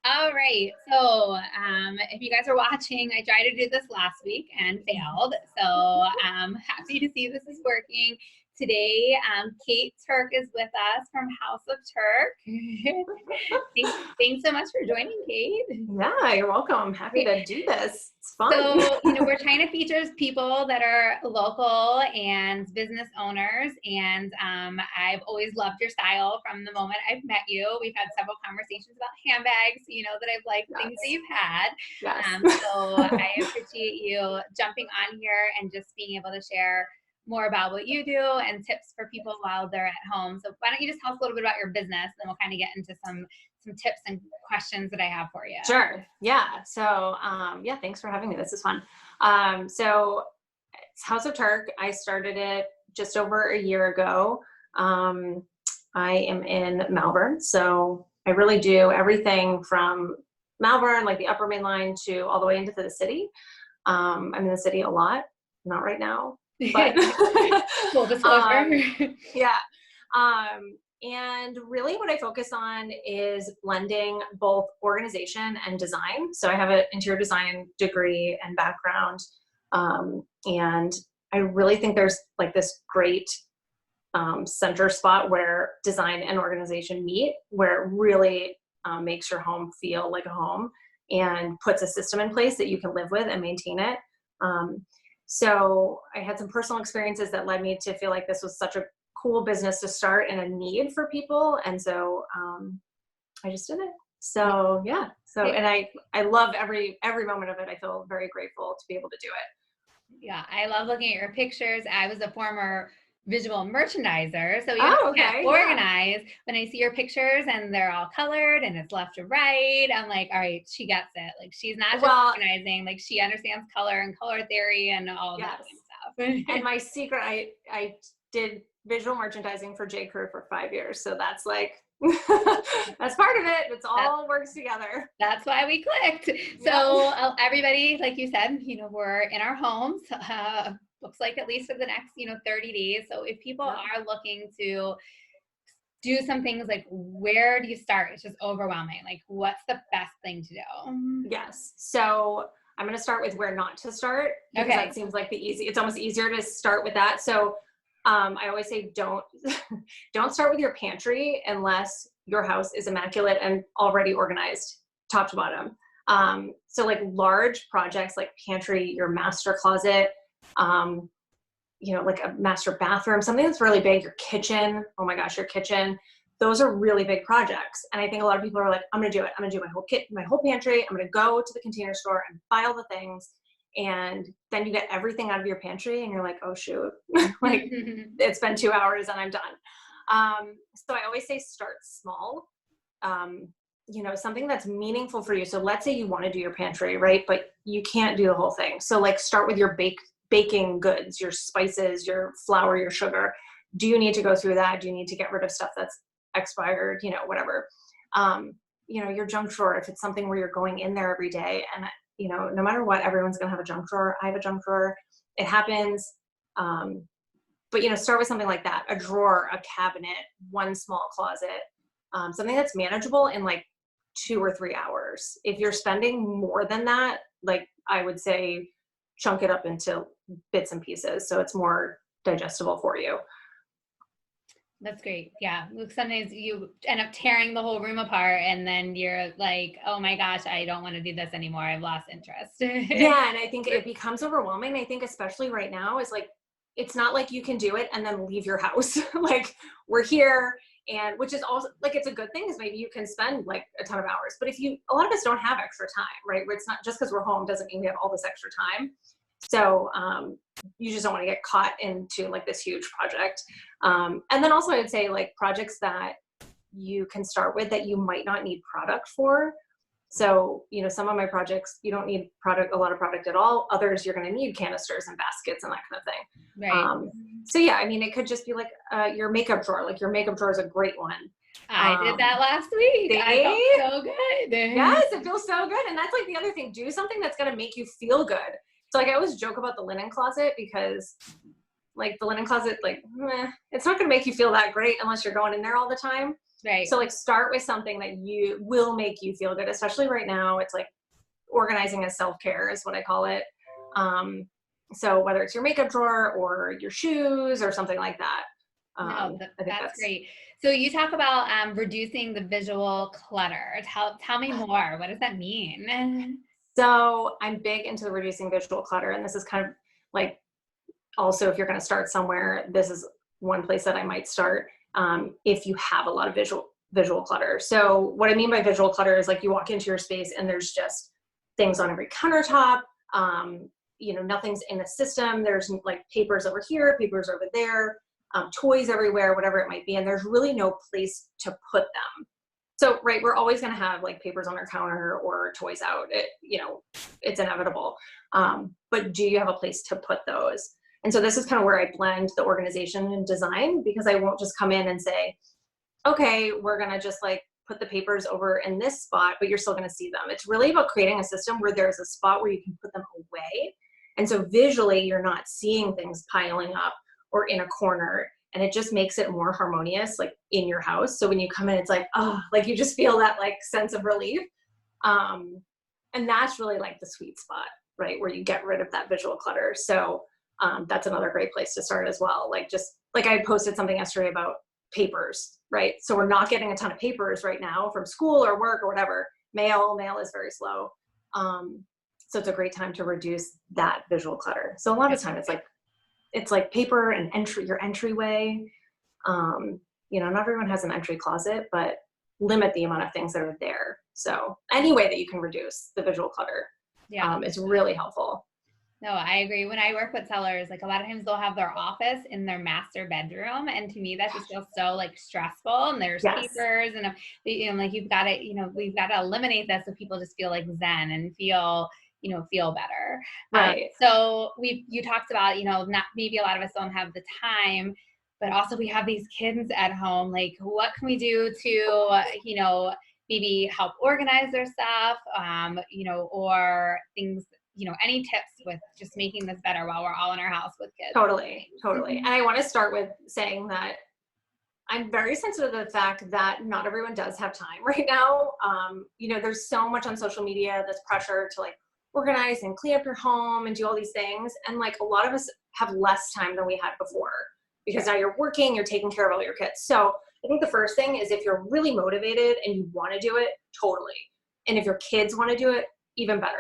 All right. So, if you guys are watching, I tried to do this last week and failed. So, I'm happy to see this is working. Today, Kate Turk is with us from House of Turk. Thanks so much for joining, Kate. Yeah, you're welcome. I'm happy to do this. It's fun. So, we're trying to feature people that are local and business owners. And I've always loved your style from the moment I've met you. We've had several conversations about handbags, that I've liked things that Yes. you've had. Yes. So I appreciate you jumping on here and just being able to share more about what you do and tips for people while they're at home. So why don't you just tell us a little bit about your business, and then we'll kind of get into some tips and questions that I have for you. Sure. Yeah. So, yeah, thanks for having me. This is fun. So it's House of Turk. I started it just over a year ago. I am in Malvern, so I really do everything from Malvern, like the Upper Main Line, to all the way into the city. I'm in the city a lot, not right now, but Full disclosure. yeah. And really what I focus on is blending both organization and design. So I have an interior design degree and background. And I really think there's like this great center spot where design and organization meet, where it really makes your home feel like a home and puts a system in place that you can live with and maintain it. So I had some personal experiences that led me to feel like this was such a cool business to start and a need for people. And so I just did it. So yeah. So, and I love every moment of it. I feel very grateful to be able to do it. Yeah, I love looking at your pictures. I was a former visual merchandiser, so even Oh, though I okay. can't organize, when I see your pictures and they're all colored and it's left to right, I'm like, all right, she gets it. Like, she's not just organizing, like she understands color and color theory and all that kind of stuff. And my secret, I did visual merchandising for J. Crew for 5 years, so that's like that's part of it. It's all works together. That's why we clicked. So everybody, like you said, we're in our homes. Looks like at least for the next 30 days. So if people are looking to do some things, like, where do you start? It's just overwhelming. Like, what's the best thing to do? Yes. So I'm going to start with where not to start, because that seems like it's almost easier to start with that. So I always say don't start with your pantry unless your house is immaculate and already organized top to bottom. So like large projects like pantry, your master closet, like a master bathroom, something that's really big, your kitchen. Oh my gosh, your kitchen. Those are really big projects. And I think a lot of people are like, I'm going to do it. I'm going to do my whole pantry. I'm going to go to the Container Store and buy all the things. And then you get everything out of your pantry and you're like, oh shoot, like it's been 2 hours and I'm done. So I always say start small, something that's meaningful for you. So let's say you want to do your pantry, right? But you can't do the whole thing. So like start with your baking goods, your spices, your flour, your sugar. Do you need to go through that? Do you need to get rid of stuff that's expired, whatever. Your junk drawer, if it's something where you're going in there every day, and no matter what, everyone's going to have a junk drawer. I have a junk drawer. It happens. But, start with something like that, a drawer, a cabinet, one small closet, something that's manageable in like 2 or 3 hours. If you're spending more than that, like I would say, chunk it up into bits and pieces so it's more digestible for you. That's great. Yeah. Sometimes you end up tearing the whole room apart and then you're like, oh my gosh, I don't want to do this anymore. I've lost interest. Yeah. And I think it becomes overwhelming. I think especially right now is like, it's not like you can do it and then leave your house. Like we're here, and which is also like, it's a good thing, is maybe you can spend like a ton of hours, but a lot of us don't have extra time, right? Where it's not just because we're home doesn't mean we have all this extra time. So you just don't want to get caught into like this huge project. And then also I would say like projects that you can start with that you might not need product for. So, some of my projects, you don't need a lot of product at all. Others, you're going to need canisters and baskets and that kind of thing. Right. So yeah, I mean, it could just be like your makeup drawer. Like your makeup drawer is a great one. I did that last week. I felt so good. Yes, it feels so good. And that's like the other thing. Do something that's going to make you feel good. So like I always joke about the linen closet, because like the linen closet, like it's not going to make you feel that great unless you're going in there all the time. Right. So like start with something that you will make you feel good, especially right now. It's like organizing as self-care is what I call it. Um, so whether it's your makeup drawer or your shoes or something like that, No, I think that's that's great. So you talk about reducing the visual clutter. Tell me more. What does that mean? so I'm big into reducing visual clutter, and this is kind of like also if you're going to start somewhere, this is one place that I might start if you have a lot of visual clutter. So what I mean by visual clutter is like you walk into your space and there's just things on every countertop. You know, nothing's in the system. There's like papers over here, papers over there, toys everywhere, whatever it might be, and there's really no place to put them. So, right, we're always going to have like papers on our counter or toys out. You know, it's inevitable. But do you have a place to put those? And so this is kind of where I blend the organization and design, because I won't just come in and say, okay, we're going to just like put the papers over in this spot, but you're still going to see them. It's really about creating a system where there's a spot where you can put them away. And so visually, you're not seeing things piling up or in a corner. And it just makes it more harmonious, like in your house. So when you come in, it's like, oh, like you just feel that like sense of relief. And that's really like the sweet spot, right? Where you get rid of that visual clutter. So that's another great place to start as well. Like just like I posted something yesterday about papers, right? So we're not getting a ton of papers right now from school or work or whatever. Mail is very slow. So it's a great time to reduce that visual clutter. So a lot of time it's like paper and your entryway. You know, not everyone has an entry closet, but limit the amount of things that are there. So any way that you can reduce the visual clutter is really helpful. No, I agree. When I work with sellers, like a lot of times they'll have their office in their master bedroom. And to me, that just feels so like stressful. And there's Yes. papers and, you know, like you've got to, you know, we've got to eliminate that so people just feel like zen and feel, you know, feel better. Right. So you talked about, you know, not maybe a lot of us don't have the time, but also we have these kids at home. Like what can we do to, you know, maybe help organize their stuff, you know, or things, you know, any tips with just making this better while we're all in our house with kids? Totally. And I want to start with saying that I'm very sensitive to the fact that not everyone does have time right now. You know, there's so much on social media, this pressure to like organize and clean up your home and do all these things. And like a lot of us have less time than we had before because now you're working, you're taking care of all your kids. So I think the first thing is if you're really motivated and you want to do it, totally. And if your kids want to do it, even better.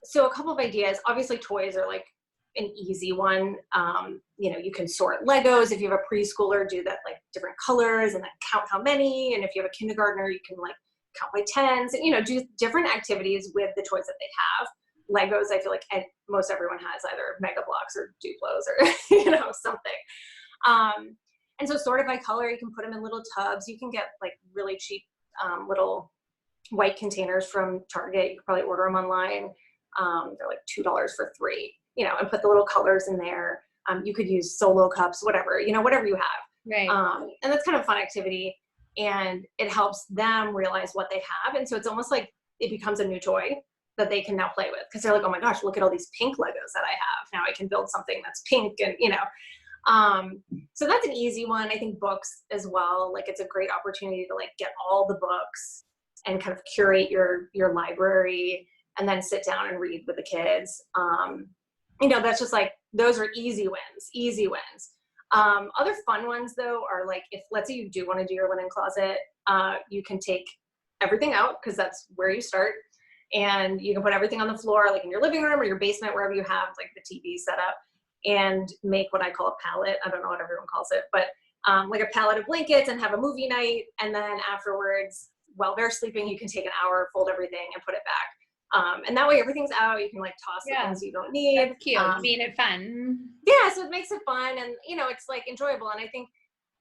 So a couple of ideas, obviously toys are like an easy one. You know, you can sort Legos. If you have a preschooler, do that like different colors and then count how many. And if you have a kindergartner, you can like count by tens and, you know, do different activities with the toys that they have. Legos, I feel like most everyone has either Mega Blocks or Duplos or, you know, something. And so sorted by color, you can put them in little tubs. You can get like really cheap little white containers from Target. You can probably order them online. They're like $2 for 3, you know, and put the little colors in there. You could use solo cups, whatever, you know, whatever you have. Right. And that's kind of a fun activity. And it helps them realize what they have. And so it's almost like it becomes a new toy that they can now play with because they're like, oh my gosh, look at all these pink Legos that I have. Now I can build something that's pink and, you know. So that's an easy one. I think books as well. Like it's a great opportunity to like get all the books and kind of curate your library and then sit down and read with the kids. You know, that's just like, those are easy wins. Other fun ones though are like, if let's say you do want to do your linen closet, you can take everything out because that's where you start. And you can put everything on the floor, like in your living room or your basement, wherever you have like the TV set up, and make what I call a pallet. I don't know what everyone calls it, but like a pallet of blankets and have a movie night. And then afterwards, while they're sleeping, you can take an hour, fold everything and put it back. And that way everything's out. You can like toss the things you don't need. That's cute. Made it fun. Yeah, so it makes it fun and, you know, it's like enjoyable. And I think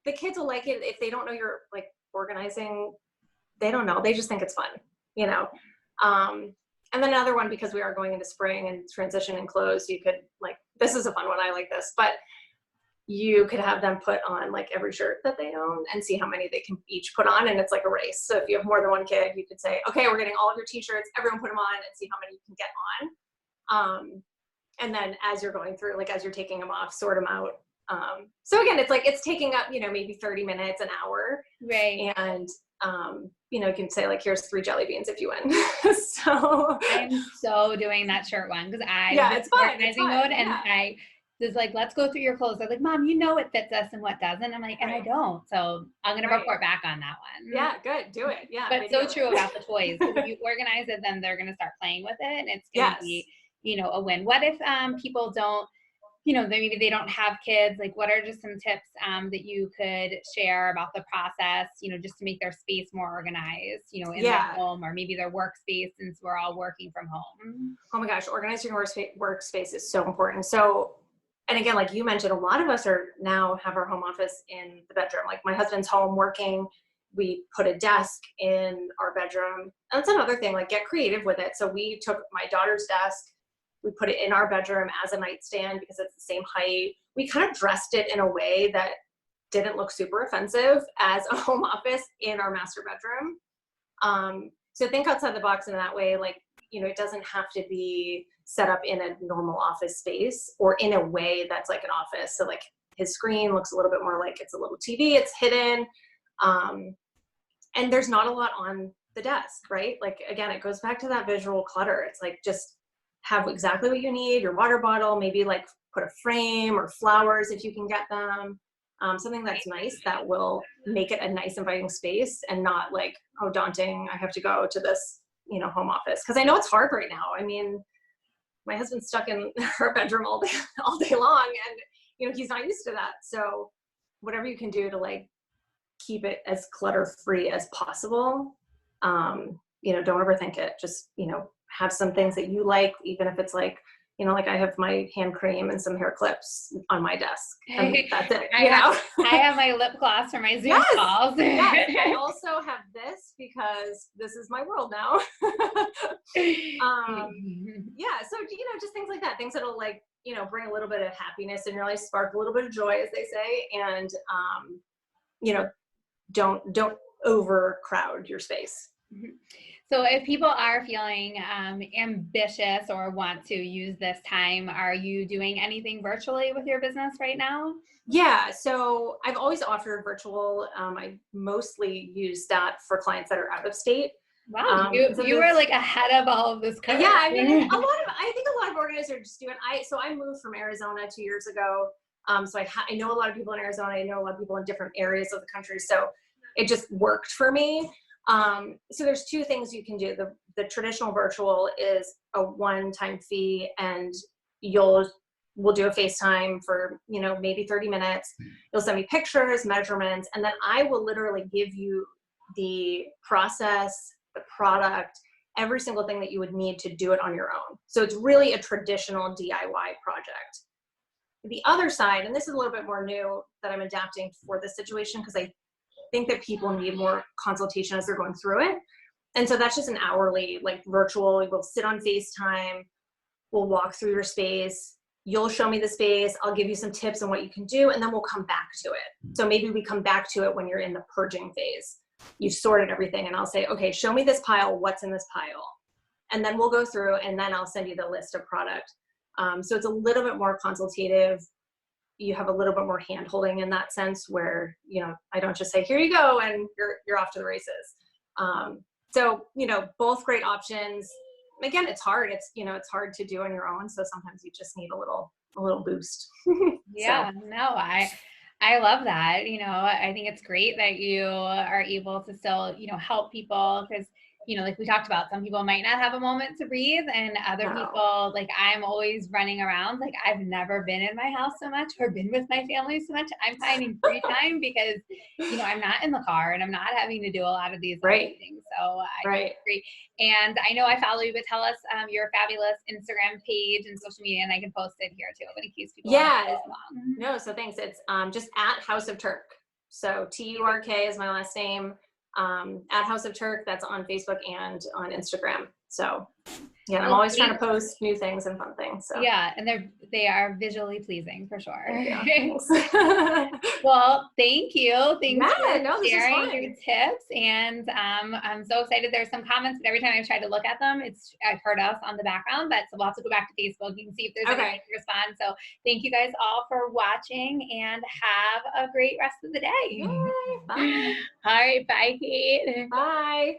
the kids will like it if they don't know you're like organizing. They don't know. They just think it's fun, you know. And then another one, because we are going into spring and transition and clothes, you could like, this is a fun one. I like this, but you could have them put on like every shirt that they own and see how many they can each put on. And it's like a race. So if you have more than one kid, you could say, okay, we're getting all of your t-shirts, everyone put them on and see how many you can get on. And then as you're going through, like as you're taking them off, sort them out So again, it's like, it's taking up, maybe 30 minutes, an hour. Right. And, you can say like, here's 3 jelly beans if you win. So I'm so doing that shirt one because I yeah, was it's fun. It's organizing fun. mode and Yeah. I was like, let's go through your clothes. They're like, Mom, what fits us and what doesn't. I'm like, and I Right. don't. So I'm going to Right. report back on that one. Yeah, good. Do it. Yeah. But so video true it. about the toys. Because if you organize it, then they're going to start playing with it and it's going to Yes. be, a win. What if people don't, maybe they don't have kids? Like, what are just some tips that you could share about the process, just to make their space more organized, in their home or maybe their workspace since we're all working from home? Oh my gosh, organizing your workspace is so important. So, and again, like you mentioned, a lot of us are now have our home office in the bedroom. Like my husband's home working. We put a desk in our bedroom. And that's another thing, like get creative with it. So we took my daughter's desk, we put it in our bedroom as a nightstand because it's the same height. We kind of dressed it in a way that didn't look super offensive as a home office in our master bedroom. So think outside the box in that way. Like, it doesn't have to be set up in a normal office space or in a way that's like an office. So like his screen looks a little bit more like it's a little TV, it's hidden. And there's not a lot on the desk, right? Like, again, it goes back to that visual clutter. It's like, just have exactly what you need, your water bottle, maybe like put a frame or flowers if you can get them. Something that's nice that will make it a nice inviting space and not like, oh, daunting, I have to go to this, home office. Cause I know it's hard right now. I mean, my husband's stuck in her bedroom all day long and, he's not used to that. So whatever you can do to like keep it as clutter free as possible. Don't overthink it. Just, have some things that you like, even if it's like, like I have my hand cream and some hair clips on my desk. And that's it. I have my lip gloss for my Zoom calls. Yes. I also have this because this is my world now. Yeah. So, just things like that, things that'll like, bring a little bit of happiness in your life, spark a little bit of joy, as they say. And, don't overcrowd your space. So if people are feeling ambitious or want to use this time, are you doing anything virtually with your business right now? Yeah, so I've always offered virtual. I mostly use that for clients that are out of state. Wow, you are like ahead of all of this curve. Yeah, I mean, I think a lot of organizers do it. I moved from Arizona 2 years ago. So I know a lot of people in Arizona. I know a lot of people in different areas of the country. So it just worked for me. So there's 2 things you can do. The traditional virtual is a one-time fee, and we'll do a FaceTime for, maybe 30 minutes. You'll send me pictures, measurements, and then I will literally give you the process, the product, every single thing that you would need to do it on your own. So it's really a traditional DIY project. The other side, and this is a little bit more new that I'm adapting for this situation because I think that people need more consultation as they're going through it. And so that's just an hourly, like virtual. We'll sit on FaceTime. We'll walk through your space. You'll show me the space. I'll give you some tips on what you can do, and then we'll come back to it. So maybe we come back to it when you're in the purging phase. You've sorted everything, and I'll say, okay, show me this pile. What's in this pile? And then we'll go through, and then I'll send you the list of product. So it's a little bit more consultative. You have a little bit more hand holding in that sense where, I don't just say, here you go, and you're off to the races. So, both great options. Again, it's hard. It's hard to do on your own. So sometimes you just need a little boost. Yeah, So. no, I love that. I think it's great that you are able to still, help people because, like we talked about, some people might not have a moment to breathe and other people, like I'm always running around. Like I've never been in my house so much or been with my family so much. I'm finding free time because, I'm not in the car and I'm not having to do a lot of these other things. So I agree. And I know I follow you, but tell us your fabulous Instagram page and social media, and I can post it here too, but in case people No, so thanks. It's just at House of Turk. So Turk is my last name. At House of Turk, that's on Facebook and on Instagram. So Yeah, and I'm Well, always trying to post new things and fun things. So yeah, and they are visually pleasing for sure. thank you. Thanks. Well, thank you. Thanks for Yeah, no, this was sharing fun. your tips. And I'm so excited. There's some comments, but every time I've tried to look at them, I've heard us on the background. But so we'll have to go back to Facebook. You can see if there's any way to respond. So thank you guys all for watching, and have a great rest of the day. Yay, bye. All right, bye, Kate. Bye.